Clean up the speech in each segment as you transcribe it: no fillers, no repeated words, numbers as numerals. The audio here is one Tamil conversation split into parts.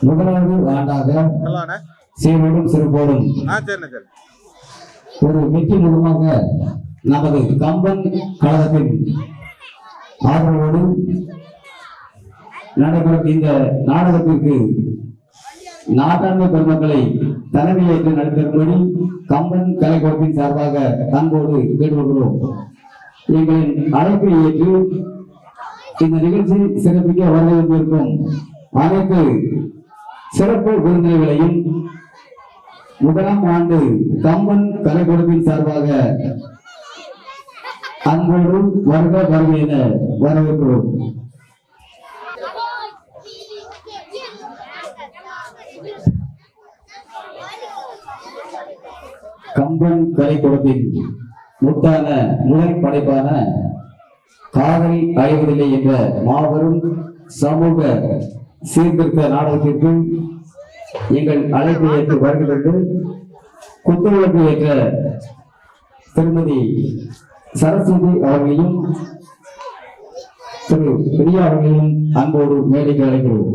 முதலாவது ஆண்டாக சீரோடும் சிறப்போடும் ஒரு வெற்றி மூலமாக நமது கம்பன் கழகத்தின் ஆதரவோடு நடைபெறும் இந்த நாடகத்திற்கு நாட்டாண்மை பெருமக்களை தலைமையேற்று நடத்திருப்படி கம்பன் கலைக்கூடத்தின் சார்பாக அன்போடு கேட்டுக்கொள்கிறோம். எங்களின் அழைப்பை ஏற்று இந்த நிகழ்ச்சி சிறப்பிக்க வரவேற்பிருக்கும் அனைத்து சிறப்பு விருந்தினர்களையும் முதலாம் ஆண்டு கம்பன் கலைக்கூடத்தின் சார்பாக அன்போடு வருக வருக என வரவேற்கிறோம். கம்பன் கலைக்கூடத்தின் முத்தான முதல் படைப்பான காதல் அழிவதில்லை என்ற மாபெரும் சமூக சீர்திருத்த நாடகத்திற்கு எங்கள் அழைப்பை ஏற்று வருகிறது. குத்துவிளக்கு ஏற்ற திருமதி சரஸ்வதி அவர்களையும் திரு பிரியா அவர்களையும் அன்போடு மேடைக்கு அழைக்கிறோம்.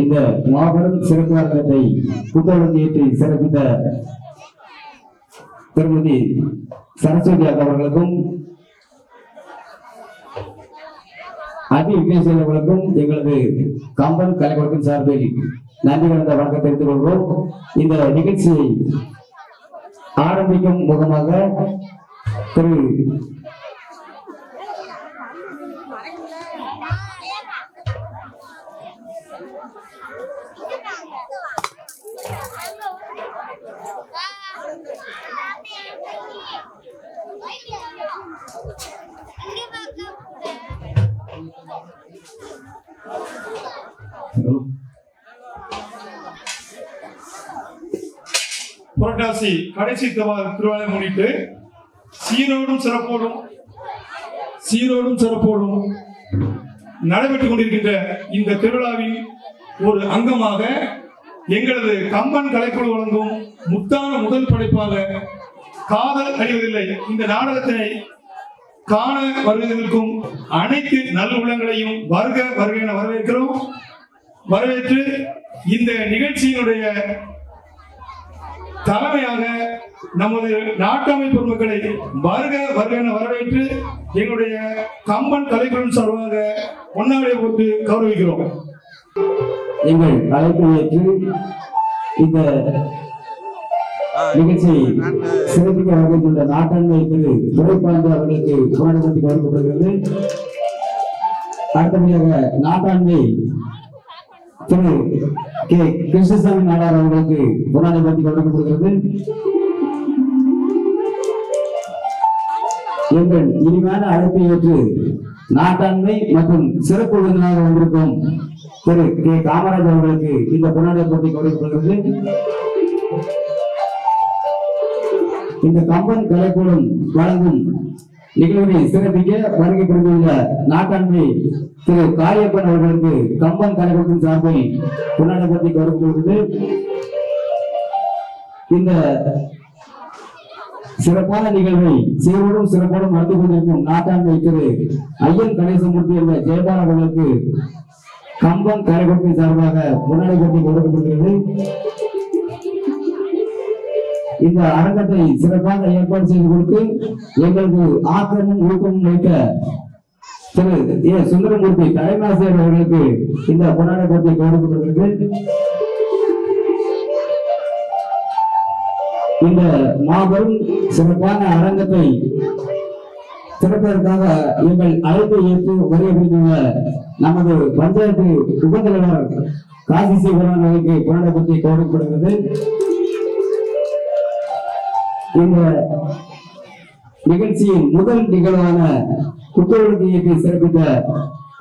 இந்த மாபெரும் சிறப்பு நாடகத்தை புத்தகத்தை ஏற்றி சிறப்பித்த திருமதி சரஸ்வதி அவர்களுக்கும் அதிபேசியவர்களுக்கும் எங்களது கம்பன் கலைக்கூடத்தின் சார்பில் நன்றி கலந்த வணக்கத்தை தெரிவித்துக் கொள்வோம். இந்த நிகழ்ச்சியை ஆரம்பிக்கும் முகமாக திரு புரட்டாசி கடைசி திருவாளை முன்னிட்டு சீரோடும் சிறப்போடும் நடைபெற்றுக் கொண்டிருக்கின்ற இந்த திருவிழாவின் ஒரு அங்கமாக எங்களது கம்பன் கலைக்குழு வழங்கும் முத்தான முதல் படைப்பாக காதல் அழிவதில்லை இந்த நாடகத்தினை காண வருவதற்கும் அனைத்து நல் உள்ளங்களையும் வருக வருக என வரவேற்கிறோம். வரவேற்று இந்த நிகழ்ச்சியினுடைய தலைமையாக நமது நாட்டாமை பொருட்களை வருக வருக என வரவேற்று எங்களுடைய கம்பன் கலைக்குழு சார்பாக பொன்னாடை போட்டு கௌரவிக்கிறோம். எங்கள் அழைப்பை ஏற்று இந்த நிகழ்ச்சியை சிறப்பிக்க வருகின்ற நாட்டாண்மை திரு துரைப்பாண்டி அவர்களுக்கு புகழ் வழங்கப்படுகிறது. அடுத்தபடியாக நாட்டாண்மை திரு கே கிருஷ்ணசாமி நாடார் அவர்களுக்கு புகழ் வழங்கப்படுகிறது. எங்கள் இனிமையான அழைப்பை ஏற்று நாட்டாண்மை மற்றும் சிறப்பு விருந்தினராக வந்திருக்கும் திரு கே காமராஜ் அவர்களுக்கு இந்த புகழ் கொடுக்கப்படுகிறது. இந்த கம்பன் கலைக்கூடம் வழங்கும் நிகழ்வை சிறப்பிக்க வருகை புரிந்துள்ள நாட்டாண்மை திரு காரியப்பன் அவர்களுக்கு கம்பன் கலைக்கூடத்தின் சார்பில் புனரப்பட்டி கொடுக்கப்படுகிறது. இந்த சிறப்பான நிகழ்வை சீரோடும் சிறப்போடும் நடத்தி கொண்டிருக்கும் நாட்டாண்மை திரு ஐயன் கணேசமூர்த்தி என்ற ஜெயபால் அவர்களுக்கு கம்பன் கலைக்கூடத்தின் சார்பாக புனரப்பட்டி கொடுக்கப்படுகிறது. இந்த அரங்கத்தை சிறப்பாக ஏற்பாடு செய்து கொடுத்து எங்களுக்கு ஆக்கமும் ஊக்கமும் வைத்த திரு ஏ சுந்தரமூர்த்தி தலைமாசிரியர் அவர்களுக்கு இந்த கொண்டாட போட்டி கௌரவிக்கப்படுகிறது. இந்த மாபெரும் சிறப்பான அரங்கத்தை திறப்பதற்காக எங்கள் அழைப்பை ஏற்று வருகை புரிந்துள்ள நமது பஞ்சாயத்து உபத்தலைவர் காசி சிவரான் அவர்களுக்கு கொண்டாட போட்டி கௌரவிக்கப்படுகிறது. இந்த நிகழ்ச்சியின் முதல் நிகழ்வான குத்துவிளக்கு சிறப்பித்த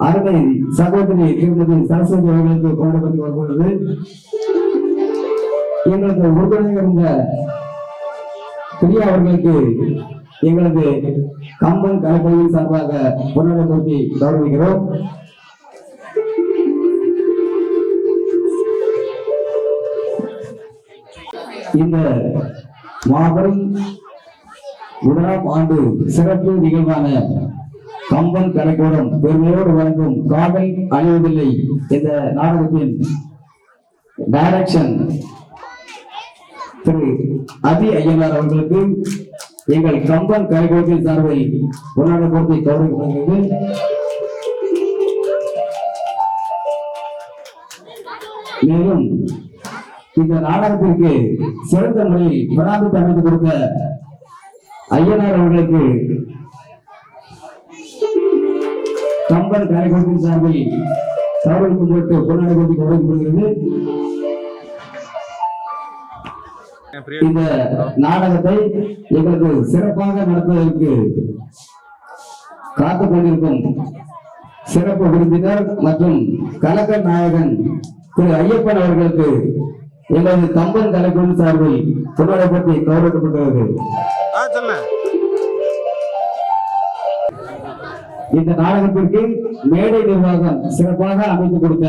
அருமை சகோதரி திருமதி சரஸ்வதி அவர்களுக்கு கொண்டாடப்பட்டு வருகிறது. எங்களது உறுப்பினர் இருந்த பிரியா அவர்களுக்கு எங்களது கம்பன் கலைப்பள்ளியின் சார்பாக கொண்டாடப்படுத்தி கௌரவிக்கிறோம். இந்த மாபெரும் முதலாம் ஆண்டு சிறப்பு நிகழ்வான கம்பன் கலைக்கூடம் பெருமையோடு வழங்கும் காதல் அழிவதில்லை என்ற நாடகத்தின் டைரக்ஷன் திரு அதி ஐயனார் அவர்களுக்கு எங்கள் கம்பன் கலைக்கூடத்தின் சார்பில் கொண்டாடப்படுத்தி கௌரவிக்கப்படுகிறது. மேலும் இந்த நாடகத்திற்கு சிறந்த முறையில் பராமரித்து அமைத்து கொடுத்த ஐயனார் அவர்களுக்கு கம்பன் கலைக்கூடத்தின் சார்பில் கௌரவிக்கும் பொருட்டு கொண்டாடப்படுத்தி கௌரவிக்கப்படுகிறது. இந்த நாடகத்தை எங்களுக்கு சிறப்பாக நடத்துவதற்கு காத்துக் கொண்டிருக்கும் சிறப்பு விருந்தினர் மற்றும் கலக்க நாயகன் திரு ஐயப்பன் அவர்களுக்கு எங்களது கம்பன் கலைக்குழு சார்பில் கொண்டாடப்பட்டு கௌரவிக்கப்பட்டுள்ளது. இந்த நாடகத்திற்கு மேடை நிர்வாகம் சிறப்பாக அமைத்து கொடுத்த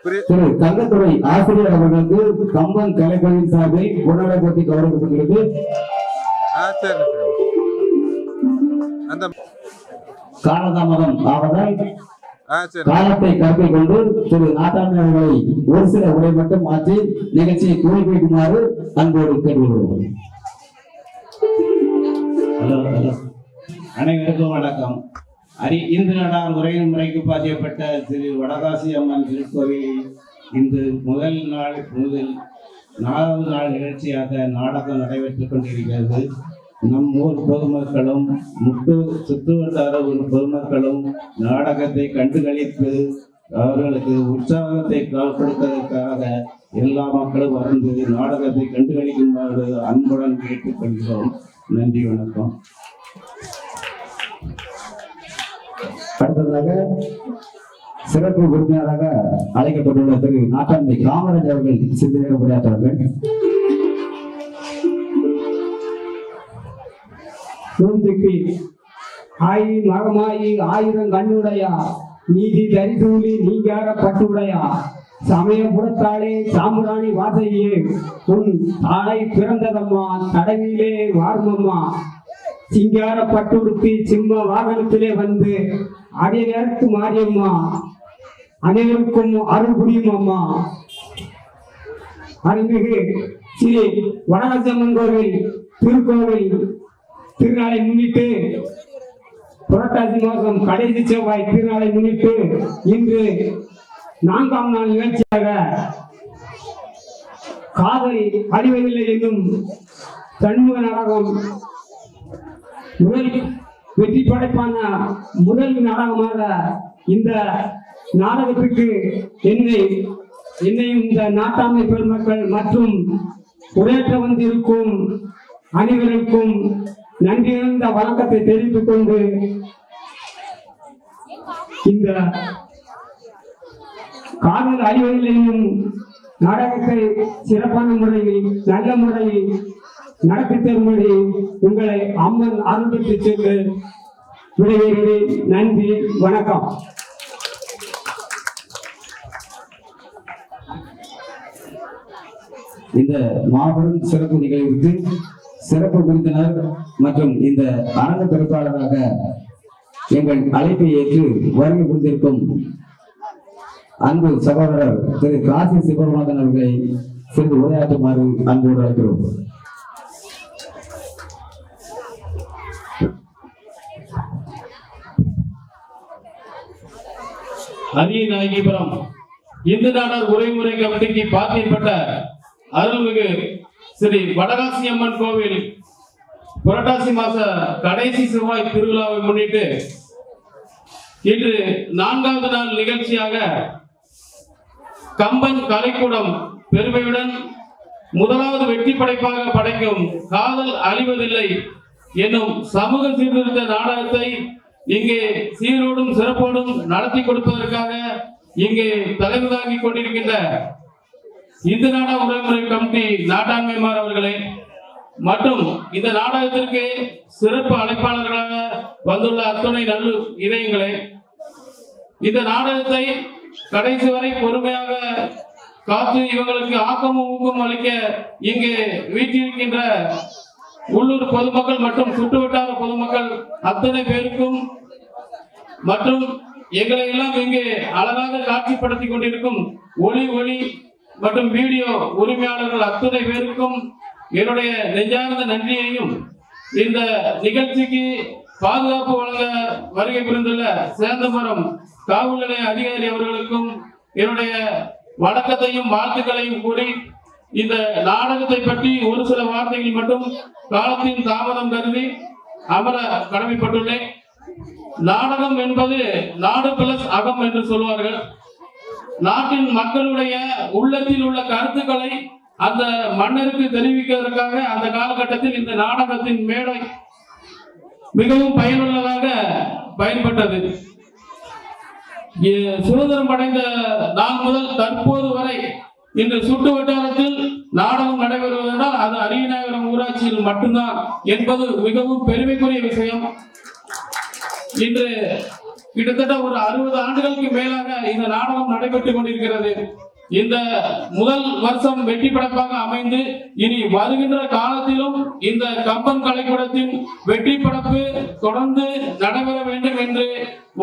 திரு தங்கத்துறை ஆசிரியர் அவர்களுக்கு கம்பன் கலைக்குழுவின் சார்பில் கொண்டாடப்பட்டு கௌரவிக்கப்பட்டுள்ளது. காலதாமதம் ஆவதால் காலத்தை கருத்தில் கொண்டு திரு நாட்டாண்மை அவர்களை ஒரு சில உரை மட்டும் மாற்றி நிகழ்ச்சியை துவக்கிக்குமாறு அன்போடு கேட்டுக்கொள்வோம். அனைவருக்கும் வணக்கம். இந்து நாடார் உரையின் முறைக்கு பாதிக்கப்பட்ட திரு வடகாசி அம்மன் திருக்கோவிலில் இன்று நாலாவது நாள் நிகழ்ச்சியாக நாடகம் நடைபெற்றுக் கொண்டிருக்கிறது. நம் ஊர் பொதுமக்களும் சுற்று வட்டார ஊர் பொதுமக்களும் நாடகத்தை கண்டுகளித்து அவர்களுக்கு உற்சாகத்தை கொடுப்பதற்காக எல்லா மக்களும் வந்து நாடகத்தை கண்டுகளிக்குமாறு அன்புடன் கேட்டுக்கொள்கிறோம். நன்றி, வணக்கம். அடுத்ததாக சிறப்பு விருந்தினராக அழைக்கப்பட்டுள்ள திரு நாட்டாண்மை காமராஜ் அவர்கள் சிந்தனை உரையாற்றுவார்கள். ஆயி மகமாயி ஆயிரம் கண்ணுடையா நீதி தரிசூலி நீங்கார பட்டுடையா சமயபுரத்தாளே சாம்பிராணி வாசையே உன் தாளை பிறந்ததம்மா தடவிலே வார்மம்மா சிங்கார பட்டுடுத்தி சிம்ம வாகனத்திலே வந்து அடைய நேரத்து மாரியம்மா அனைவருக்கும் அருள் புரியும் அம்மா. அருள்மிகு ஸ்ரீ வடகாசியம்மன் கோவில் திருக்கோவில் திருநாளை முன்னிட்டு புரட்டாசி மாதம் கடைசி செவ்வாய் திருநாளை முன்னிட்டு இன்று 4ஆம் நாள் நிகழ்ச்சியாக காதல் அழிவதில்லை என்னும் சண்முக நாடகம் முதல் வெற்றி படைப்பான முதல் நாடகமாக இந்த நாடகத்திற்கு என்னையும் இந்த நாட்டாண்மை பெருமக்கள் மற்றும் உரையாற்ற வந்திருக்கும் அனைவருக்கும் நன்றி நிறைந்த வணக்கத்தை தெரிவித்துக் கொண்டு இந்த காதல் அழிவதில்லை என்னும் நாடகத்தை சிறப்பான முறையில் நல்ல முறையில் நடத்தி தரும்படி உங்களை அம்மன் அருள் பெற்று சென்று விடைபெறுகிறேன். நன்றி, வணக்கம். இந்த மாபெரும் சிறப்பு நிகழ்வுக்கு சிறப்பு விருந்தினர் மற்றும் இந்த அரங்க பொறுப்பாளராக எங்கள் அழைப்பை ஏற்று வருகை புரிந்திருக்கும் அன்பு சகோதரர் திரு காசி சிவநாதன் அவர்களை சென்று உரையாற்றுமாறு அன்போடு அழைக்கிறோம். அரியநாயகிபுரம் இந்து நாடார் உரைமுறை கமிட்டிக்கு பாத்தியப்பட்ட அருள்மிகு ஸ்ரீ வடகாசி அம்மன் கோவில் புரட்டாசி மாச கடைசி செவ்வாய் திருவிழாவை முன்னிட்டு இன்று 4வது நாள் நிகழ்ச்சியாக கம்பன் கலைக்கூடம் பெருமையுடன் முதலாவது வெற்றி படைப்பாக படைக்கும் காதல் அழிவதில்லை என்னும் சமூக சீர்திருத்த நாடகத்தை இங்கே சீரோடும் சிறப்போடும் நடத்தி கொடுப்பதற்காக இங்கே தலைமை தாங்கிக் கொண்டிருக்கின்ற இந்து நாடக உறவுமுறை கமிட்டி நாட்டாண்மைமார் அவர்களே மற்றும் இந்த நாடகத்திற்கு சிறப்பு அழைப்பாளர்களாக வந்துள்ள அத்துணை நல்ல இதயங்களே, இந்த நாடகத்தை கடைசி வரை பொறுமையாக காத்து இவங்களுக்கு ஆக்கமும் ஊக்கமும் அளிக்க இங்கே வீட்டிருக்கின்ற உள்ளூர் பொதுமக்கள் மற்றும் சுற்றுவட்டார பொதுமக்கள் அத்தனை பேருக்கும் மற்றும் எங்களை எல்லாம் இங்கே அழகாக காட்சிப்படுத்திக் கொண்டிருக்கும் ஒளி மற்றும் வீடியோ உரிமையாளர்கள் அத்தனை பேருக்கும் என்னுடைய நெஞ்சார்ந்த நன்றியையும், இந்த நிகழ்ச்சிக்கு பாதுகாப்பு வழங்க வருகை புரிந்துள்ள சேந்தமரம் காவல் நிலைய அதிகாரி அவர்களுக்கும் என்னுடைய வணக்கத்தையும் வாழ்த்துக்களையும் கூறி இந்த நாடகத்தை பற்றி ஒரு சில வார்த்தைகள் மட்டும் காலத்தின் தாமதம் கருதி அமர கடமைப்பட்டுள்ளேன். நாடகம் என்பது நாடு பிளஸ் அகம் என்று சொல்வார்கள். நாட்டின் மக்களுடைய உள்ளத்தில் உள்ள கருத்துக்களை அந்த மன்னருக்கு தெரிவிப்பதற்காக அந்த காலகட்டத்தில் இந்த நாடகத்தின் மேடை மிகவும் பயனுள்ளதாக பயன்பட்டது. சுதந்திரம் அடைந்த நாள் முதல் தற்போது வரை இன்று சுற்று வட்டாரத்தில் நாடகம் நடைபெறுவதென்றால் அது அரியநாயகரம் ஊராட்சியில் மட்டும்தான் என்பது மிகவும் பெருமைக்குரிய விஷயம். இன்று கிட்டத்தட்ட ஒரு 60 ஆண்டுகளுக்கு மேலாக இந்த நாடகம் நடைபெற்றுக் கொண்டிருக்கிறது. இந்த முதல் வருஷம் வெற்றி படைப்பாக அமைந்து இனி வருகின்ற காலத்திலும் இந்த கம்பன் கலைக்கூடத்தின் வெற்றி படைப்பு தொடர்ந்து நடைபெற வேண்டும் என்று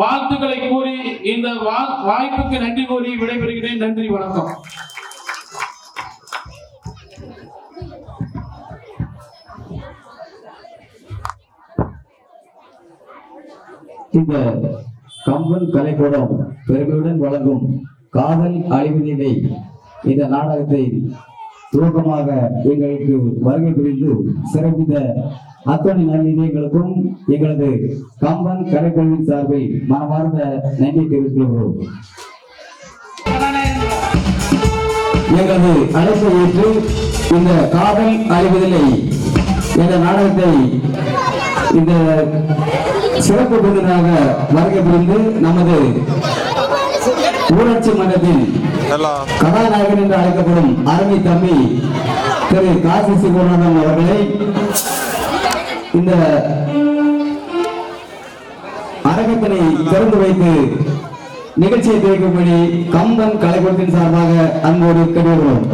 வாழ்த்துக்களை கூறி இந்த வாய்ப்புக்கு நன்றி கூறி விடைபெறுகிறேன். நன்றி, வணக்கம். இந்த கம்பன் கலைக்கூடம் பெருமையுடன் வழங்கும் காதல் அழிவதில்லை இந்த நாடகத்தை துவக்கமாக எங்களுக்கு வருகை புரிந்து சிறப்பித்த அத்தனை நல்லிதயங்களுக்கும் எங்களது கம்பன் கலைக்குழுவின் சார்பில் மனமார்ந்த நன்றி தெரிவித்துள்ளோம். எங்களது அழைப்பை ஏற்று இந்த காதல் அழிவதில்லை என்ற நாடகத்தை இந்த சிறப்பு விருந்தினராக வருகை புரிந்து நமது ஊராட்சி மன்றத்தின் கதாநாயகன் என்று அழைக்கப்படும் அருமை தம்பி திரு காசி சிவநாதன் அவர்களை இந்த அரங்கத்தினை திறந்து வைத்து நிகழ்ச்சியை துவக்கும்படி கம்பன் கலைக்கூடத்தின் சார்பாக அன்போடு கேட்டுக்கொள்கிறோம்.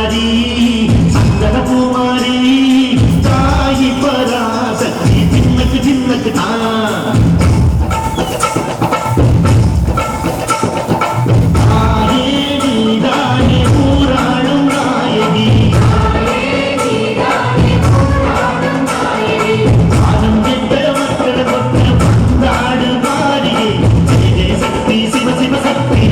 பூமாரி சந்தன பூமாரி தாயி பராசக்தி சின்னக்கு சின்னக்கு தான் சிவ சிவ சக்தி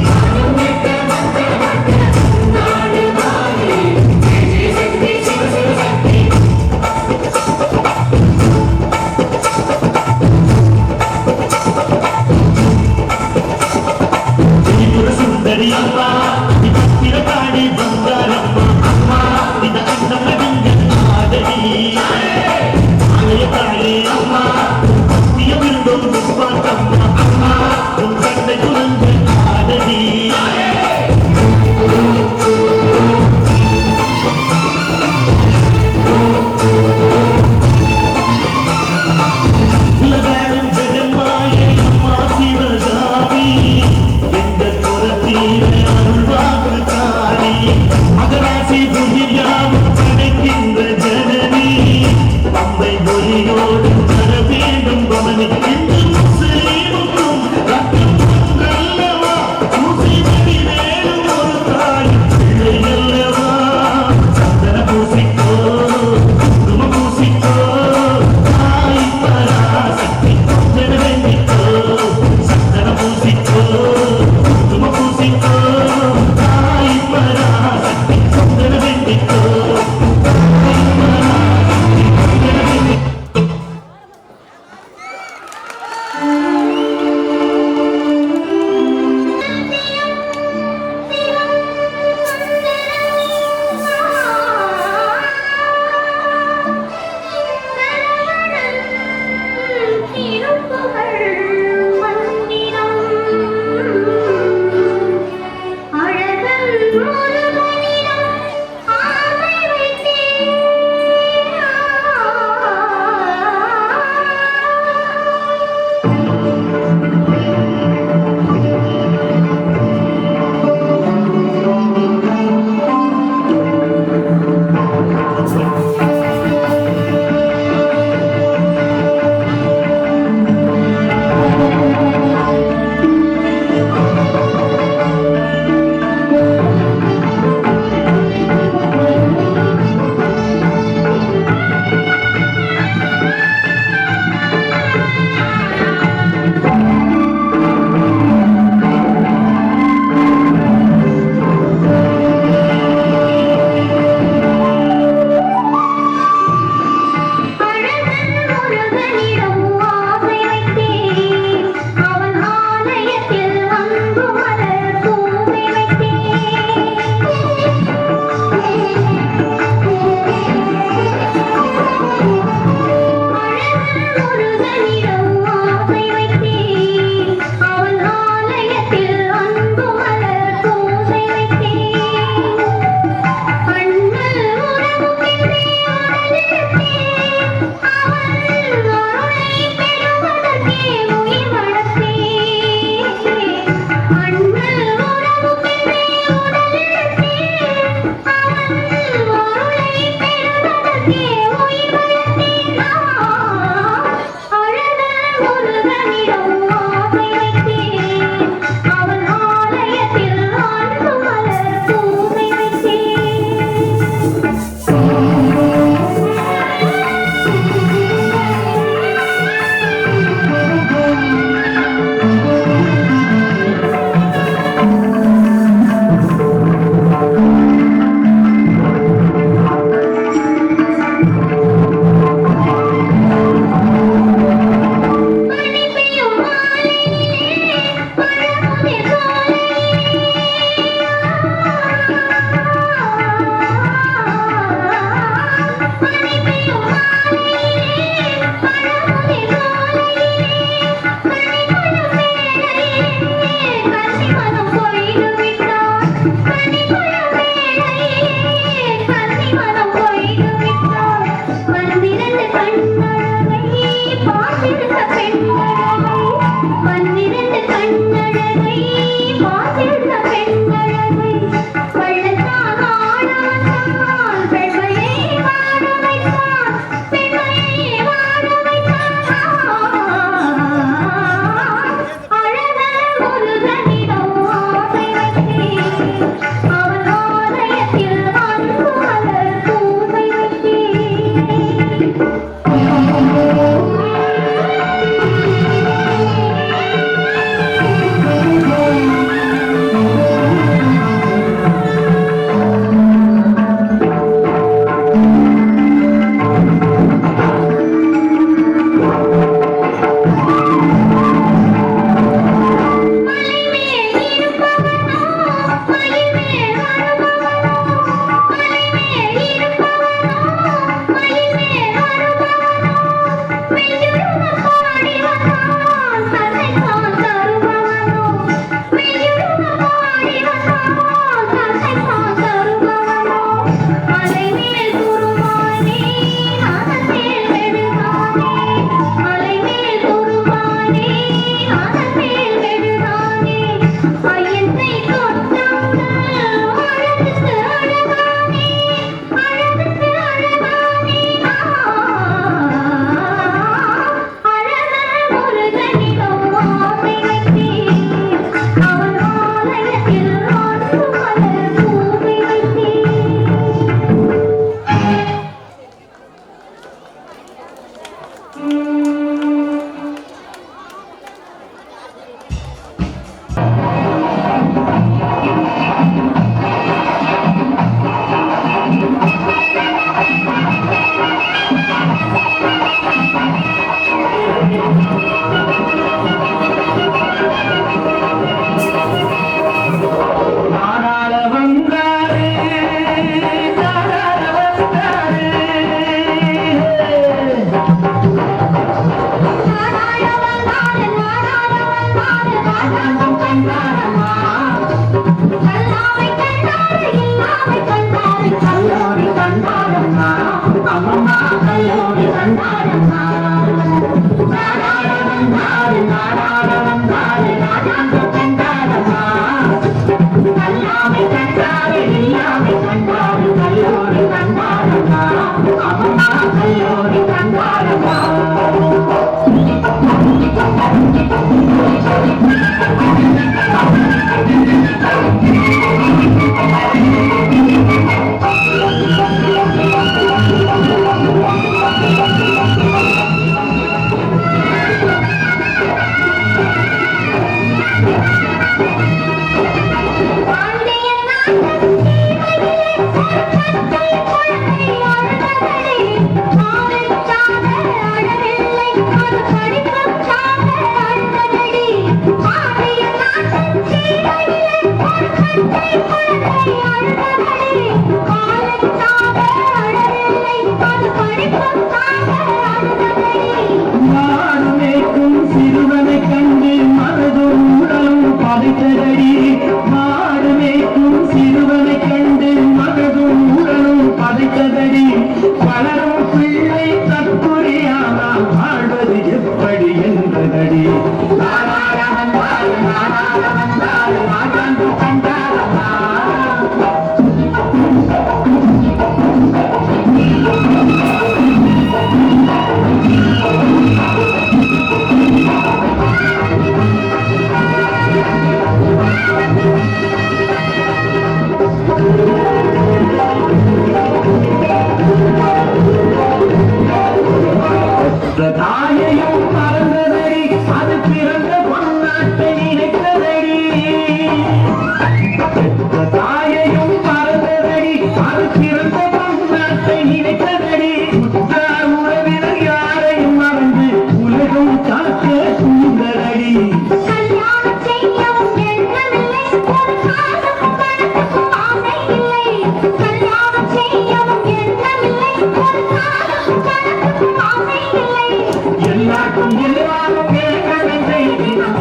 எல்லாருக்கும் எல்லாரும் கேட்கவில்லை தினம்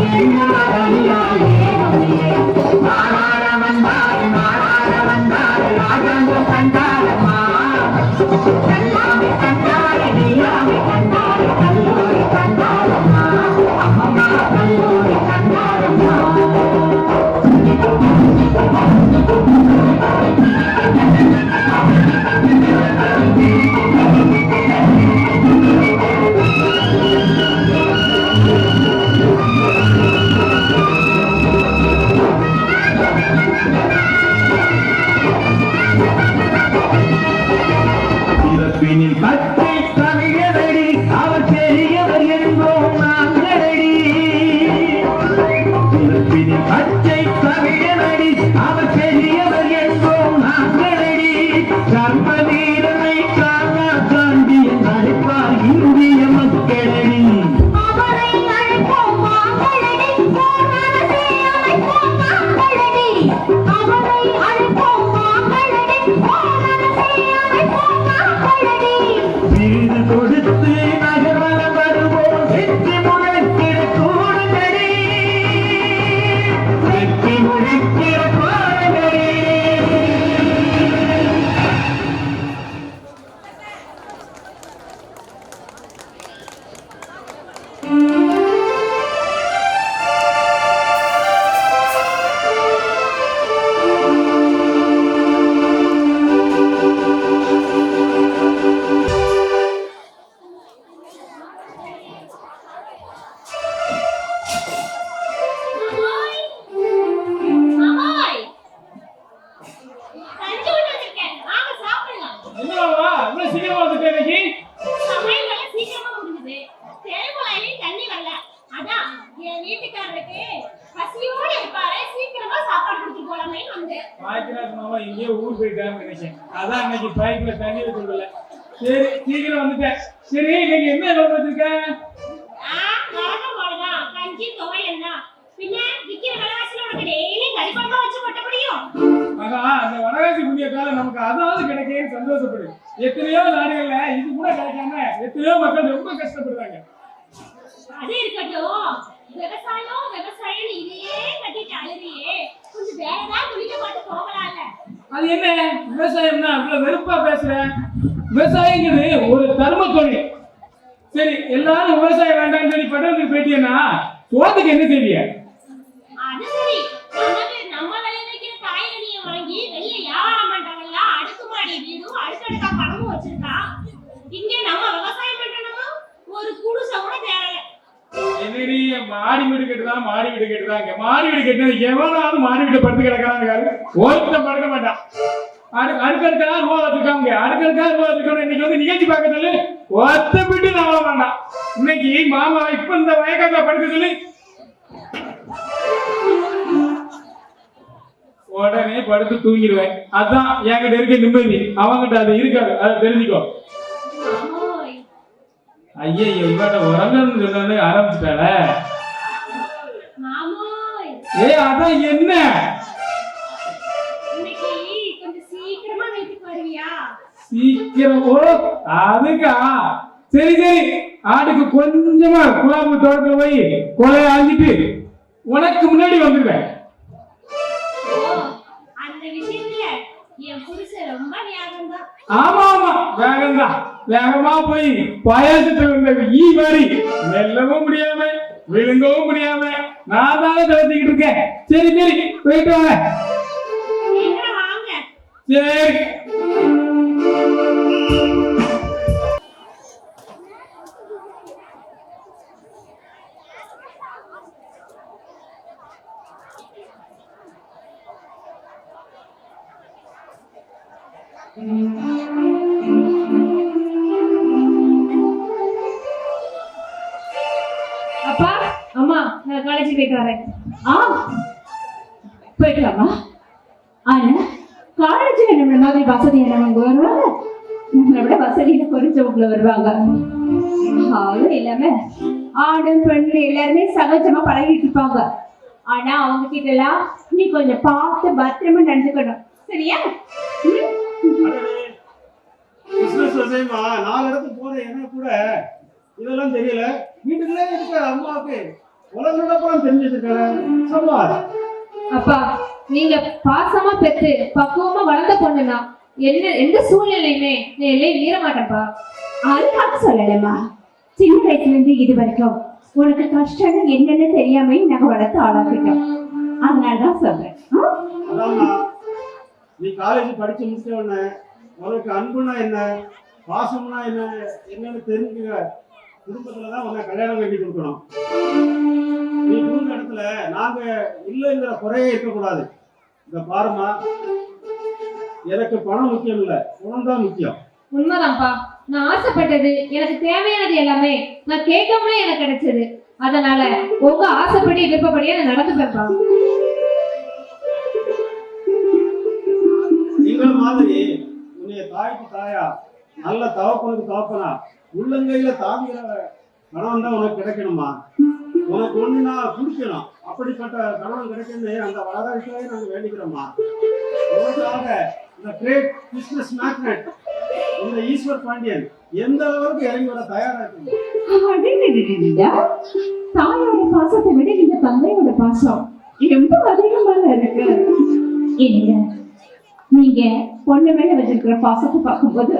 நாடார வந்தாரு ராஜாங்கம் கண்டாரம்மா எல்லாமே கண்டாரு நீயாமே கண்டாரு கல்லூரி கண்டாரம்மா அம்மா கல்லூரி கண்டாரம்மா பிறப்பினில் பச்சை தமிழரடி அவர் பெரியவர் என்போம் நாங்களடி பிறப்பினில் பச்சை தமிழரடி அவர் பெரியவர் என்போம் நாங்களடி சர்வதீரனை காணா காண்டி நடிப்பார் இந்திய மக்களடி வீடு கொடுத்து நகர்வலம் வருவோம் வெற்றி முழக்கிற கூடுங்கடி வெற்றி முழக்கிற கூடுங்கடி என்னவா இவ்வளவு சீக்கிரமா வந்துட்டே இன்னைக்கு? பாய்க்கிறாரு மாமா எங்கேயோ ஊர் போயிட்டாருன்னு நினைச்சேன். அதான் இன்னைக்கு பைப்ல தண்ணி வச்சுடல. சரி சீக்கிரம் வந்துட்டேன். சரி இன்னைக்கு என்ன வேலை வச்சிருக்க? ஆனா அந்த வடகாசி புண்ணியத்தால நமக்கு அதாவது கிடைக்கேன்னு சந்தோஷப்படு. எத்தனையோ நாடுகள்ல இது கூட கிடைக்காம எத்தனையோ மக்கள் ரொம்ப கஷ்டப்படுறாங்க. அது இருக்கட்டும், விவசாயம் விவசாயம் இதையே கட்டிட்டு அழுறியே, கொஞ்சம் வேற ஏதாவது துணிக்க பார்த்து போகலாம்ல. அது என்ன விவசாயம்னா இவ்வளவு வெறுப்பா பேசுற? விவசாயங்கிறது ஒரு தர்ம தொழில். சரி எல்லாரும் விவசாயம் வேண்டாம்னு சொல்லி பட்டணத்துக்கு போயிட்டீங்கன்னா சோத்துக்கு என்ன செய்வீங்க? அது சரி, நமக்கு நம்ம விளைவிக்கிற காய்கறியை வாங்கி வெளிய வியாபாரம் பண்றாங்கல்ல, அடுக்குமாடி வீடும் அடுக்கடுக்கா பணமும் வச்சிருக்கா. இங்க நம்ம விவசாயம் பண்றோம்னா ஒரு குடிசை கூட தேவையில்லை. என்னடி மாடி வீடு கட்டுதான் மாடி வீடு கட்டுறாங்க. மாடி வீடு கட்டினது எவனாவது மாடி வீட்டை படுத்து கிடக்கிறாங்க. ஒருத்தன் படுக்க மாட்டான். அடுக்கடுக்கா ரூபா வச்சிருக்காங்க. அடுக்கடுக்கா ரூபா வச்சிருக்கோம். இன்னைக்கு வந்து நிகழ்ச்சி பார்க்க சொல்லி ஒத்த விட்டு நம்ப வேண்டாம். இன்னைக்கு மாமா இப்ப இந்த வயக்காட்டா படுக்க சொல்லி உடனே படுத்து தூங்கிடுவேன். அதான் என்கிட்ட இருக்க நிம்மதி. அவங்கிட்ட அது இருக்காது. அதை தெரிஞ்சுக்கோ. ஓய், ஐயே இவட்ட உறங்கன்னு சொன்ன ஆரம்பிச்சுட்டால. மாமோய், அதான் என்ன இன்னைக்கு கொஞ்சம் சீக்கிரமா வீட்டுக்கு வருவியா? சீக்கிரம்? அதுக்கா சரி சரி. ஆட்டுக்கு கொஞ்சமா குழாம்பு தோட்டத்துல போய் கொலைய ஆஞ்சிட்டு உனக்கு முன்னாடி வந்துடுவேன். ஓ, அந்த விஷயத்துல என் புருஷன் ரொம்ப வேகம்தான். ஆமா ஆமா வேகம்தான். வேகமா போய் பாயாசத்துல இருந்த ஈ மாதிரி மெல்லவும் முடியாம விழுங்கவும் முடியாம நான் தானே தவிர்த்துக்கிட்டு இருக்கேன். சரி சரி போயிட்டு வாங்க. சீக்கிரம் வாங்க. சரி அப்பா அம்மா நான் காலேஜ் போயிட்டு வரேன். போயிட்டு வாமா. ஆனா காலேஜ்ல நம்மள மாதிரி வசதியானவங்க வருவாங்க, நம்மளை விட வசதியில குறைச்சவங்கள வருவாங்க. அது இல்லாம ஆடு பெண்ணு எல்லாருமே சகஜமா பழகிட்டு இருப்பாங்க. ஆனா அவங்க கிட்ட எல்லாம் நீ கொஞ்சம் பார்த்து பத்திரமா நடந்துக்கணும், சரியா? பிசினஸ் விஷயமா 4 இடத்துக்கு போற எனக்கு கூட இதெல்லாம் தெரியல. வீட்டுக்குள்ளே இருக்க அம்மாவுக்கு உலக நடப்பெல்லாம் தெரிஞ்சிருக்காரு. சொல்லுவா அப்பா, நீங்க பாசமா பெத்து பக்குவமா வளர்ந்த பொண்ணுனா எந்த சூழ்நிலையுமே நான் எல்லையும் மீற மாட்டேன்ப்பா. அதுக்காக சொல்லலம்மா, சின்ன வயசுல இருந்து இது வரைக்கும் உனக்கு கஷ்டம் என்னன்னு தெரியாம நாங்க வளர்த்து ஆளாக்கிட்டோம். அதனாலதான் சொல்றேன். அதாம்மா, நீ காலேஜ் படிச்சு முடிச்ச உடனே உனக்கு அன்புனா என்ன, பாசம்னா என்னன்னு தெரிஞ்சுக்க குடும்பத்துலதான் உன்னை கல்யாணம் பண்ணி கொடுக்கணும். நீ குடும்ப இடத்துல நாங்க இல்லைங்கிற குறையே இருக்கக்கூடாது. இந்த பாருமா, எனக்கு பணம் முக்கியம் இல்ல, குணம் தான் முக்கியம். உண்மைதான்ப்பா, நான் ஆசைப்பட்டது எனக்கு தேவையானது எல்லாமே நான் கேட்காமலே எனக்கு கிடைச்சது. அதனால உங்க ஆசைப்படி விருப்பப்படியே நான் நடந்துப்பேன்ப்பா. நீங்கள மாதிரி உன்னைய தாய்க்கு தாயா, நல்ல தவப்பனுக்கு தவப்பனா, உள்ளங்கையில தாங்குகிற கணவன் தான் உனக்கு கிடைக்கணுமா. உனக்கு ஒண்ணுனா குடிக்கணும், அப்படிப்பட்ட கணவன் கிடைக்கணும். அந்த வளர்ச்சியே நாங்க வேண்டிக்கிறோம்மா. உனக்காக இந்த கிரேட் பிசினஸ் மேக்னெட் இந்த ஈஸ்வர் பாண்டியன் எந்த அளவுக்கு இறங்கி வர தயாரா இருக்கு. தாயோட பாசத்தை விட இந்த தந்தையோட பாசம் ரொம்ப அதிகமாக இருக்கு. இல்ல, நீங்க பொண்ணு மேல வச்சிருக்கிற பாசத்தை பார்க்கும்போது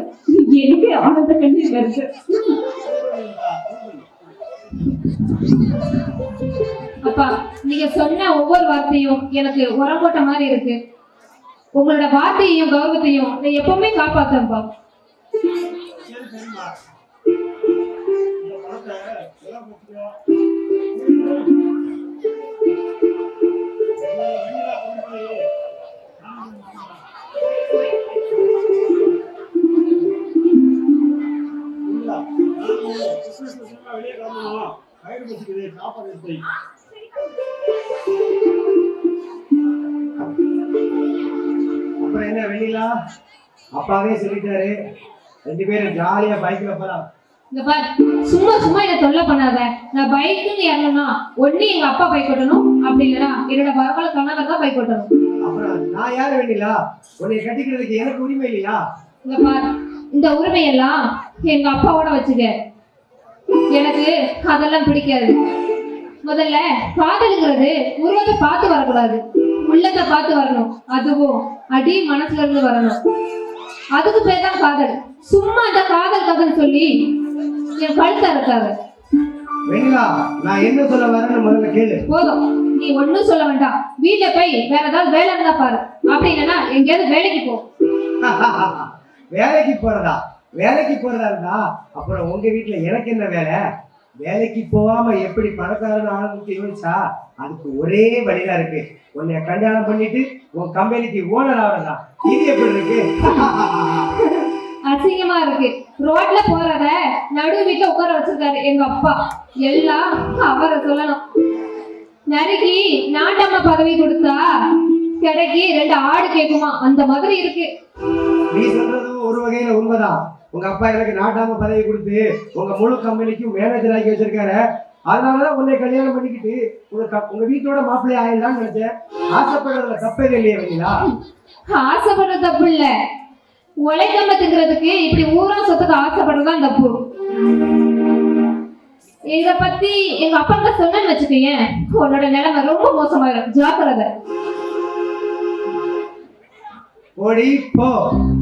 எனக்கு ஆனந்த கண்ணீர் வருது. அப்பா, நீங்க சொன்ன ஒவ்வொரு வார்த்தையும் எனக்கு உரம் போட்ட மாதிரி இருக்கு. உங்களோட வார்த்தையையும் கௌரவத்தையும் நான் எப்பவுமே காப்பாத்தேன்ப்பா. சரி சரிம்மா, இந்த பணத்தை எல்லாம் வச்சுக்கோ. வெளியே கிளம்பணும், கயிறு வச்சுக்குது, சாப்பாடு எடுத்து. அப்புறம் என்ன வெண்ணிலா, அப்பாவே சொல்லிட்டாரு, 2 பேரும் ஜாலியா பைக்ல போலாம். இங்க பாரு, சும்மா சும்மா என்ன தொல்லை பண்ணாத. நான் பைக்குன்னு ஏறணும்னா ஒண்ணு எங்க அப்பா பைக் ஓட்டணும், அப்படி இல்லைன்னா என்னோட வரகால கணவர் தான் பைக் ஓட்டணும். அப்புறம் நான் யாரு வெண்ணிலா, உன்னை கட்டிக்கிறதுக்கு எனக்கு உரிமை இல்லையா? இங்க பாரு, இந்த உரிமையெல்லாம் எங்க அப்பாவோட வச்சுக்க. எனக்கு அதெல்லாம் பிடிக்காது. முதல்ல காதலுங்கிறது உருவத்தை பார்த்து வரக்கூடாது, உள்ளத்தை பார்த்து வரணும். அதுவும் அடி மனசுல இருந்து வரணும். அதுக்கு பேர் தான் காதல். சும்மா அந்த காதல் சொல்லி என் கழுத்தை இருக்காது. வெண்ணிலா, நான் என்ன சொல்ல வரேன்னு முதல்ல கேளு. போதும், நீ ஒன்னும் சொல்ல வேண்டாம். வீட்டுல போய் வேற ஏதாவது வேலை இருந்தா பாரு, அப்படி இல்லைன்னா எங்கேயாவது வேலைக்கு போ. வேலைக்கு போறதா? வேலைக்கு போறதா இருந்தா அப்புறம் உங்க வீட்டுல எனக்கு என்ன வேலை? வேலைக்கு போகாம எப்படி பணக்காரன் ஆளுக்கு யோசிச்சா அதுக்கு ஒரே வழிதான் இருக்கு. உன்னை கல்யாணம் பண்ணிட்டு உன் கம்பெனிக்கு ஓனர் ஆகிறதா. இது எப்படி இருக்கு? அசிங்கமா இருக்கு. ரோட்ல போறத நடு வீட்டுல உட்கார வச்சிருக்காரு எங்க அப்பா. எல்லாம் அவரை சொல்லணும். நறுக்கி நாட்டம்மா பதவி கொடுத்தா கிடைக்கு 2 ஆடு கேக்குமா, அந்த மாதிரி இருக்கு. நீ சொல்றது ஒரு வகையில உண்மைதான். உங்க அப்பா எனக்கு நாட்டாம பதவி கொடுத்து உங்க முழு கம்பெனிக்கும் மேனேஜர் ஆக்கி வச்சிருக்காரு. அதனாலதான் உன்னை கல்யாணம் பண்ணிக்கிட்டு உங்க வீட்டோட மாப்பிள்ளைய ஆயிடலாம்னு நினைச்சேன். ஆசைப்படுறதுல தப்பே இல்லையே வெண்ணிலா. ஆசைப்படுறது தப்பு இல்ல, உழைக்காம திங்கிறதுக்கு இப்படி ஊரா சொத்துக்கு ஆசைப்படுறதுதான் தப்பு. இத பத்தி எங்க அப்பா கிட்ட சொன்னேன்னு வச்சுக்கீங்க, உன்னோட நிலைமை ரொம்ப மோசமாயிரும். ஜாக்கிரதை. ஓடி போ.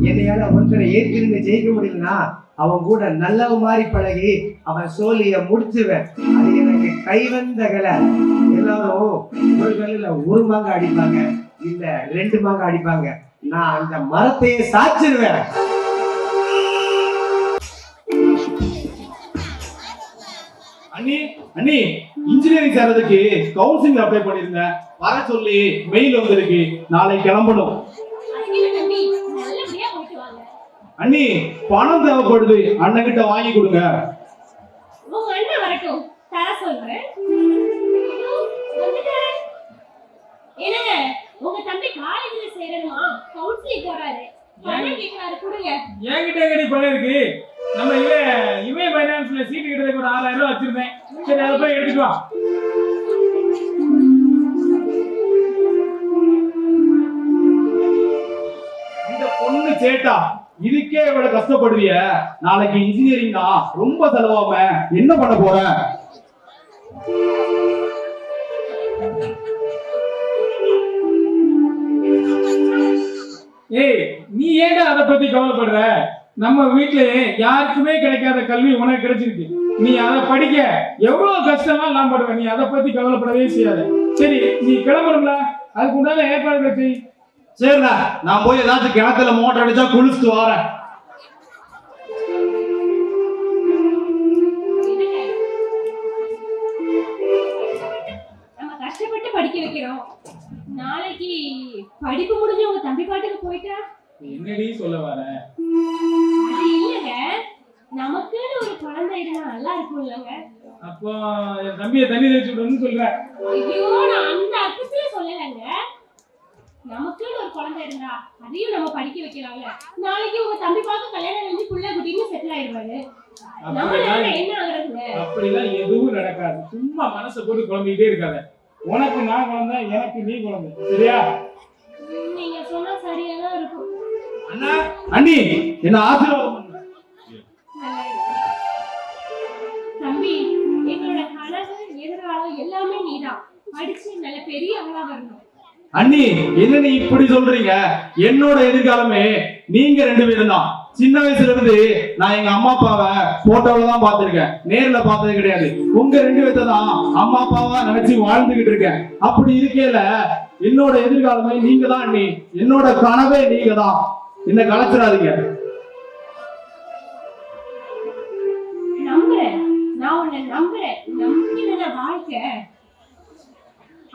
என்னையால ஒருத்தரை ஏற்கனவே ஜெயிக்க முடியலன்னா அவன் கூட நல்லவ மாதிரி பழகி அவன் சோழிய முடிச்சுவேன். அது எனக்கு கைவந்த கலை. எல்லாரும் ஒரு கல்லுல 1 மாங்க அடிப்பாங்க, இல்ல 2 மாங்க அடிப்பாங்க. நான் அந்த மரத்தையே சாச்சிருவேன். அண்ணி அண்ணி, இன்ஜினியரிங் சேர்றதுக்கு கவுன்சிலிங் அப்ளை பண்ணிருந்தேன், வர சொல்லி மெயில் வந்திருக்கு. நாளை கிளம்பணும். அண்ணி, பணம் தேவைப்படுது, அண்ணன் கிட்ட வாங்கி கொடுங்க. உங்க அண்ணன் வரட்டும், தர சொல்றேன். என்னங்க, உங்க தம்பி காலேஜ்ல சேரணுமா, கவுன்சிலிங் போறாரு, பணம் கேக்குறாரு, கொடுங்க. என்கிட்ட எங்கடி பணம் இருக்கு? நம்ம இவே ஃபைனான்ஸ்ல சீட்டு கிட்டதுக்கு ஒரு 6000 ரூபாய் வச்சிருந்தேன். சரி, அதை போய் எடுத்துட்டு வா. இந்த பொண்ணு சேட்டா இதுக்கே இவ்வளவு கஷ்டப்படுவிய, நாளைக்கு இன்ஜினியரிங் தான் ரொம்ப செலவாம என்ன பண்ண போற? ஏய், நீ ஏன்டா அதை பத்தி கவலைப்படுற? நம்ம வீட்டுல யாருக்குமே கிடைக்காத கல்வி உனக்கு கிடைச்சிருக்கு. நீ அதை படிக்க எவ்வளவு கஷ்டமா நான் படுவேன். நீ அதை பத்தி கவலைப்படவே செய்யாத. சரி, நீ கிளம்பணும்ல, அதுக்கு உண்டான ஏற்பாடு செய். சரிண்ணா, நான் போய் ஏதாச்சும் கிணத்துல மோட்டர் அடிச்சா குளிச்சுட்டு வரேன். நம்ம கஷ்டப்பட்டு படிக்க வைக்கிறோம், நாளைக்கு படிப்பு முடிஞ்சு உங்க தம்பி பாட்டுக்கு போயிட்டா என்னடி சொல்ல வர? அது இல்லங்க, நமக்குன்னு ஒரு குழந்தை இருந்தா நல்லா இருக்கும் இல்லங்க. அப்போ என் தம்பியை தண்ணி தெளிச்சு விடணும்னு சொல்ற? ஐயோ, நான் அந்த அர்த்தத்துல சொல்லலைங்க. நமக்குன்னு ஒரு குழந்தை இருந்தா அதையும் நம்ம படிக்க வைக்கலாம்ல. நாளைக்கு உங்க தம்பி பார்த்து கல்யாணம் செஞ்சு புள்ள குட்டின்னு செட்டில் ஆயிடுவாரு. நம்ம என்ன ஆகுறதுங்க? அப்படிலாம் எதுவும் நடக்காது. சும்மா மனசை போட்டு குழம்பிக்கிட்டே இருக்காத. உனக்கு நான் குழந்தை, எனக்கு நீ குழந்தை, சரியா? நீங்க சொன்னா சரியா தான் இருக்கும். அண்ணா, அண்ணி, என்ன ஆசீர்வாதம் பண்ணுங்க. தம்பி, எங்களோட கனவு எதிர்காலம் எல்லாமே நீதான். படிச்சு நல்ல பெரிய ஆளா வரணும். அண்ணி, என்ன நீ இப்படி சொல்றீங்க? என்னோட எதிர்காலமே நீங்க 2 பேரும் தான். சின்ன வயசுல இருந்து நான் எங்க அம்மா அப்பாவை போட்டோல தான் பார்த்திருக்கேன், நேர்ல பார்த்தது கிடையாது. உங்க 2 பேர்த்த தான் அம்மா அப்பாவா நினைச்சு வாழ்ந்துகிட்டு இருக்கேன். அப்படி இருக்கையில என்னோட எதிர்காலமே நீங்க தான் அண்ணி. என்னோட கனவே நீங்க தான். என்ன கலைச்சிடாதீங்க. நம்புறேன், நான் உன்னை நம்புறேன். நம்பிக்கையில வாழ்க்கை.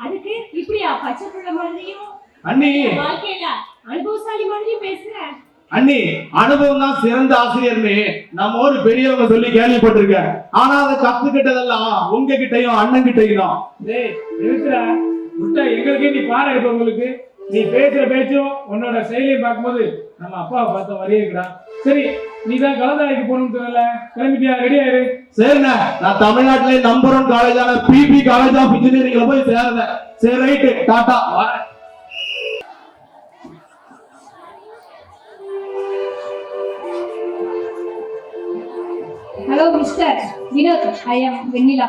அதுக்கு இப்படியா பச்சை பிள்ளை மாதிரியும் அண்ணி, வாழ்க்கையில அனுபவசாலி மாதிரியும் பேசுற? அண்ணி, அனுபவம் தான் சிறந்த ஆசிரியர்னு நம்ம ஒரு பெரியவங்க சொல்லி கேள்விப்பட்டிருக்கேன். ஆனா அதை கத்துக்கிட்டதெல்லாம் உங்ககிட்டயும் அண்ணன் கிட்டையும் தான். எங்களுக்கே நீ பாரு இருக்கு. உங்களுக்கு நீ பேசுற பேச்சும் உன்னோட செயலையும் பார்க்கும்போது நம்ம அப்பாவை பார்த்த மாதிரியே இருக்கா. சரி, நீ தான் கலந்தாய்க்கு போகணும்னு சொல்லல, கிளம்பிட்டியா? ரெடி ஆயிரு. சரிண்ணா, நான் தமிழ்நாட்டிலே நம்பர் 1 காலேஜான பிபி காலேஜ் ஆஃப் இன்ஜினியரிங்ல போய் சேர்ந்தேன். சரி, right, tata. Hello mister Vinod, I am Vennila.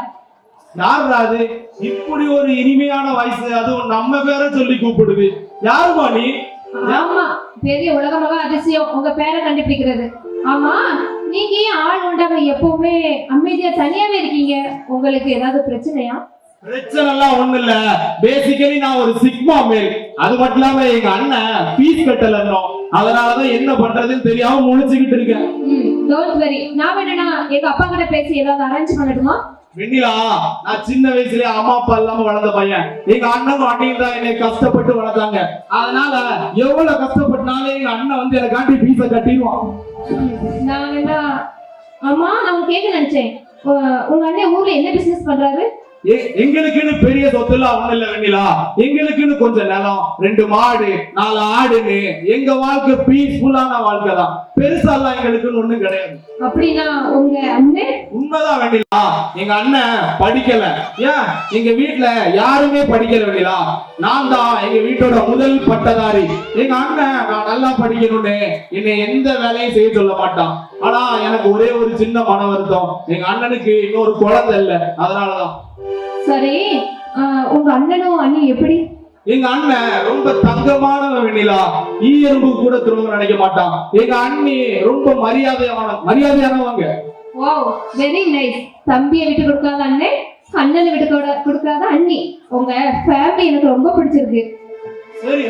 யாருடா அது? இப்படி ஒரு இனிமையான வயசு, அதுவும் நம்ம பேரை சொல்லி கூப்பிடுது. யாருமா நீ? ஆமா, பெரிய உலகமாக அதிசயம் உங்க பேரை கண்டுபிடிக்கிறது. ஆமா, நீங்க ஏன் ஆள் உண்டாம எப்பவுமே அமைதியா தனியாவே இருக்கீங்க? உங்களுக்கு ஏதாவது பிரச்சனையா? பிரச்சனை எல்லாம் ஒண்ணு இல்ல. பேசிக்கலி நான் ஒரு சிக்மா மேல். அது மட்டும் இல்லாம எங்க அண்ணன் ஃபீஸ் கட்டல, அதனாலதான் என்ன பண்றதுன்னு தெரியாம முழிச்சுக்கிட்டு இருக்கேன். டோன்ட் வரி, நான் வேணா எங்க அப்பா கிட்ட பேசி ஏதாவது அரேஞ்ச் பண்ணட்டுமா? வெண்ணிலா, நான் சின்ன வயசுலயே அம்மா அப்பா இல்லாம வளர்ந்த பையன். எங்க அண்ணனும் அண்ணியும் தான் என்னை கஷ்டப்பட்டு வளர்த்தாங்க. அதனால எவ்வளவு கஷ்டப்பட்டாலும் எங்க அண்ணன் வந்து எனக்காண்டி ஃபீஸ கட்டிடுவான். நான் வேணா, அம்மா நான் கேட்க நினைச்சேன், உங்க அண்ணன் ஊர்ல என்ன பிசினஸ் பண்றாரு? எங்களுக்குன்னு பெரிய சொத்து எல்லாம் ஒண்ணு இல்ல வெண்ணிலா. எங்களுக்குன்னு கொஞ்சம் நிலம், 2 மாடு, 4 ஆடுன்னு எங்க வாழ்க்கை பீஸ்ஃபுல்லான வாழ்க்கை தான். பெருசா எல்லாம் எங்களுக்குன்னு ஒண்ணும் கிடையாது. அப்படின்னா உங்க அண்ணன்? உண்மைதான் வெண்ணிலா, எங்க அண்ணன் படிக்கல. ஏன், எங்க வீட்டுல யாருமே படிக்கல வெண்ணிலா. நான் தான் எங்க வீட்டோட முதல் பட்டதாரி. எங்க அண்ணன் நான் நல்லா படிக்கணும்னு என்னை எந்த வேலையும் செய்ய சொல்ல மாட்டான். ஆனா எனக்கு ஒரே ஒரு சின்ன மன வருத்தம், எங்க அண்ணனுக்கு இன்னொரு குழந்தை இல்ல, அதனாலதான். சரி, உங்க அண்ணனும் அண்ணி எப்படி? எங்க அண்ணன் ரொம்ப தங்கமானவன் வெண்ணிலா. எறும்பு கூட திரும்ப நினைக்க மாட்டான். எங்க அண்ணி ரொம்ப மரியாதையானவங்க. Wow, very nice. தம்பியை விட்டு கொடுக்காத அண்ணன், அண்ணனை விட்டு கொடுக்காத அண்ணி. உங்க ஃபேமிலி எனக்கு ரொம்ப பிடிச்சிருக்கு. சரி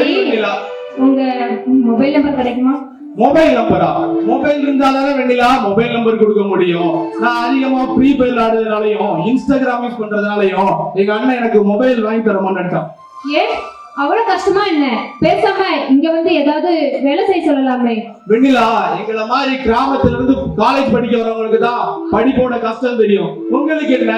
வெண்ணிலா, உங்க மொபைல் நம்பர் கிடைக்குமா? மொபைல் நம்பரா? மொபைல் இருந்தாலே வெண்ணிலா மொபைல் நம்பர் கொடுக்க முடியும். நான் அதிகமா ஃப்ரீ ஃபயர் ஆடுறதுனாலையும் இன்ஸ்டாகிராம் யூஸ் பண்றதுனாலையும் எங்க அண்ணன் எனக்கு மொபைல் வாங்கி தரமான்னு நினைச்சான். ஏன் அவ்வளவு கஷ்டமா என்ன? பேசாம இங்க வந்து ஏதாவது வேலை செய்ய சொல்லலாமே. வெண்ணிலா, எங்களை மாதிரி கிராமத்துல இருந்து காலேஜ் படிக்க வரவங்களுக்கு தான் படிப்போட கஷ்டம் தெரியும். உங்களுக்கு என்ன,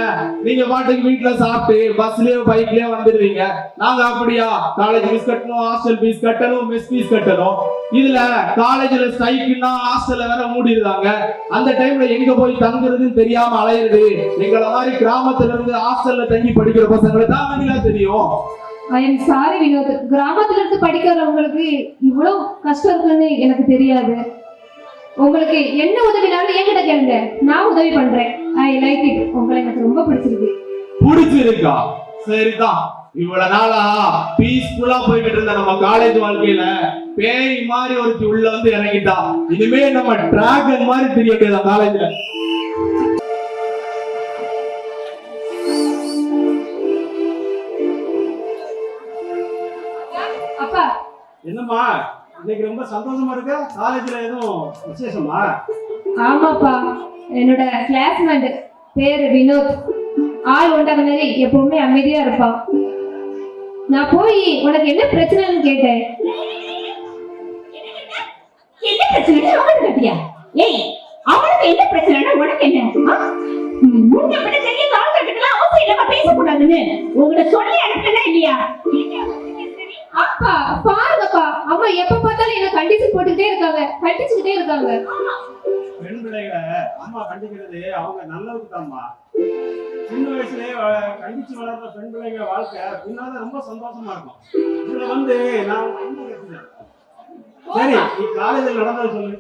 நீங்க பாட்டுக்கு வீட்டுல சாப்பிட்டு பஸ்லயோ பைக்லயோ வந்துடுவீங்க. நாங்க அப்படியா? காலேஜ் ஃபீஸ் கட்டணும், ஹாஸ்டல் ஃபீஸ் கட்டணும், மெஸ் ஃபீஸ் கட்டணும். இதுல காலேஜ்ல ஸ்ட்ரைக்குன்னா ஹாஸ்டல்ல வேற மூடிடுறாங்க. அந்த டைம்ல எங்க போய் தங்குறதுன்னு தெரியாம அலையிறது எங்களை மாதிரி கிராமத்துல இருந்து ஹாஸ்டல்ல தங்கி படிக்கிற பசங்களுக்கு தான் வெண்ணிலா தெரியும். ஐ எம் சாரி வினோத், கிராமத்துல இருந்து படிக்கிறவங்களுக்கு இவ்வளவு கஷ்டம் இருக்குன்னு எனக்கு தெரியாது. உங்களுக்கு என்ன உதவினாலும் என்கிட்ட கேளுங்க, நான் உதவி பண்றேன். I like it. உங்களை எனக்கு ரொம்ப பிடிச்சிருக்கு. பிடிச்சிருக்கா? சரிதான். இவ்வளவு நாளா பீஸ்ஃபுல்லா போய்கிட்டு இருந்த நம்ம காலேஜ் வாழ்க்கையில பேய் மாதிரி ஒருத்தி உள்ள வந்து இறங்கிட்டா. இனிமே நம்ம டிராகன் மாதிரி தெரிய வேண்டியதா காலேஜ்ல. அப்பா, என்னம்மா இன்னைக்கு ரொம்ப சந்தோஷமா இருக்க? காலேஜ்ல எதுவும் விசேஷமா? ஆமாப்பா, என்னோட கிளாஸ்மேட் பேரு வினோத். ஆள் உண்டாத மாதிரி எப்பவுமே அமைதியா இருப்பான். நான் போய் உனக்கு என்ன பிரச்சனைன்னு கேட்டேன். என்ன பிரச்சனை அவனுக்கு கட்டியா? ஏய், அவனுக்கு என்ன பிரச்சனை உனக்கு என்ன? முன்ன பின்ன தெரிய கால் கட்டுக்கலாம் அவசியம் இல்லாம பேசக்கூடாதுன்னு உங்ககிட்ட சொல்லி அனுப்பினா இல்லையா? அப்பா பாருங்கப்பா, அம்மா எப்ப பார்த்தாலும் என்ன கண்டிச்சு போட்டுக்கிட்டே இருக்காங்க, கண்டிச்சுக்கிட்டே இருக்காங்க. பெண் பிள்ளைகளை அம்மா கண்டிக்கிறது அவங்க நல்லதுக்கு தான்மா. சின்ன வயசுலயே கண்டிச்சு வளர்ற பெண் பிள்ளைங்க வாழ்க்கை பின்னால ரொம்ப சந்தோஷமா இருக்கும். இதுல வந்து நான் அம்மா கட்டினேன். சரி, நீ காலேஜில் நடந்தது சொல்லு.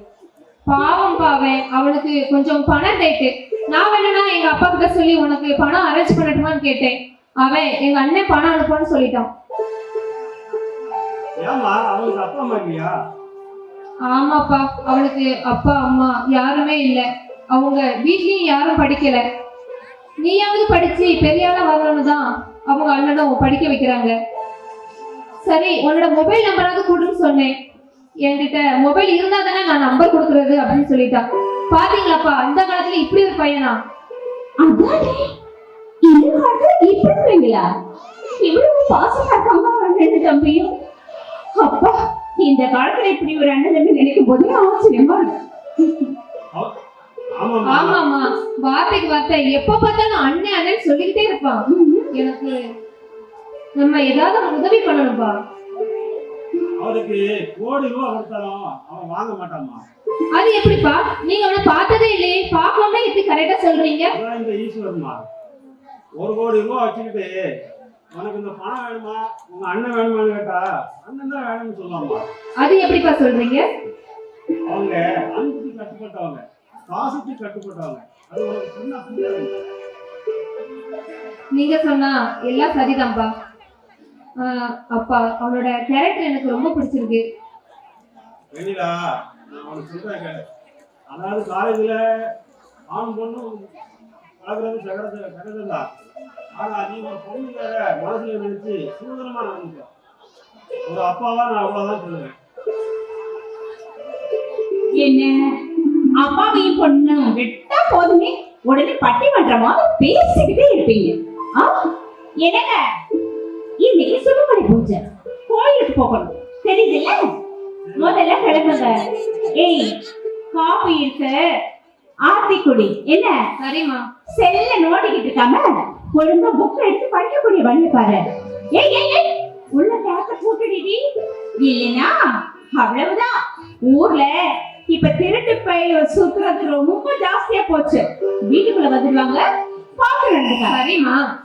பாவம் பாவன், அவனுக்கு கொஞ்சம் பணம் தேட்டு. நான் வேணும்னா எங்க அப்பா கிட்ட சொல்லி உனக்கு பணம் அரேஞ்ச் பண்ணட்டுமான்னு கேட்டேன். அவன் எங்க அண்ணன் பணம் அனுப்பான்னு சொல்லிட்டான். ஏமா அவனுக்கு அப்பா அம்மா இல்லையா? ஆமாப்பா, அவனுக்கு அப்பா அம்மா யாருமே இல்ல. அவங்க வீட்லயும் யாரும் படிக்கல. நீயாவது படிச்சு பெரிய ஆளா வரணும்னு தான் அவங்க அண்ணனும் படிக்க வைக்கிறாங்க. சரி, உன்னோட மொபைல் நம்பராவது கொடுன்னு சொன்னேன். என்கிட்ட மொபைல் இருந்தா தானே நான் நம்பர் கொடுக்கறது அப்படின்னு சொல்லிட்டான். பாத்தீங்களாப்பா, அந்த காலத்துல இப்படி ஒரு பையனா? அதானே, இந்த காலத்துல இப்படி இருப்பீங்களா? இவ்வளவு பாசமா இருக்காங்க அண்ணன் தம்பியும். அப்பா, இந்த காலத்துல இப்படி ஒரு அண்ணன் தம்பி நினைக்கும் போது ஆச்சரியமா இருக்கு. ஆமாமா, வார்த்தைக்கு வார்த்தை எப்ப பார்த்தாலும் அண்ணன் அண்ணன் சொல்லிக்கிட்டே இருப்பான். எனக்கு நம்ம ஏதாவது உதவி பண்ணணும்பா. அவருக்கு கோடி ரூபா கொடுத்தாலும் அவன் வாங்க மாட்டாமா. அது எப்படிப்பா? நீங்க அவனை பார்த்ததே இல்லையே, பார்க்காம எப்படி கரெக்டா சொல்றீங்க? அதான் இந்த ஈஸ்வரமா 1 கோடி ரூபா வச்சுக்கிட்டு உனக்கு இந்த பணம் வேணுமா, உங்க அண்ணன் வேணுமான்னு கேட்டா அண்ணன் தான் வேணும்னு சொல்லுவாமா. அது எப்படிப்பா சொல்றீங்க? அவங்க அன்புக்கு கட்டுப்பட்டவங்க, பாசத்துக்கு கட்டுப்பட்டவங்க. அது உனக்கு சொன்னா புரியாது. நீங்க சொன்னா எல்லாம் சரிதான்பா. அப்பா, அவனோட கேரக்டர் எனக்கு ரொம்ப பிடிச்சிருக்கு. வெண்ணிலா, நான் அவனுக்கு சொல்றேன் கேளு. அதாவது காலேஜ்ல ஆணும் பொண்ணும் பழகிறது சகஜம் தான். ஆனா நீ ஒரு பொண்ணுங்கிற மனசுல நினைச்சு சுதந்திரமா நடந்துக்க. ஒரு அப்பாவா நான் அவ்வளவுதான் சொல்லுவேன். என்ன அப்பாவையும் பொண்ணும் விட்டா போதுமே உடனே பட்டிமன்றமா பேசிக்கிட்டே இருப்பீங்க. என்னங்க இன்னைக்கு சுடுமலை பூஜை, கோயிலுக்கு போகணும் தெரியுதுல்ல? முதல்ல கிளம்புங்க. ஏய், காபி இருக்கு, ஆத்தி குடி. என்ன? சரிம்மா. செல்ல நோண்டிக்கிட்டு இருக்காம ஒழுங்கா புக் எடுத்து படிக்கக்கூடிய வழி பாரு. ஏய் ஏய் ஏய், உள்ள கேட்ட போட்டுடி. இல்லைன்னா அவ்வளவுதான். ஊர்ல இப்ப திருட்டு பைய சுத்துறது ரொம்ப ஜாஸ்தியா போச்சு. வீட்டுக்குள்ள வந்துடுவாங்க, பாக்குறேன். சரிம்மா.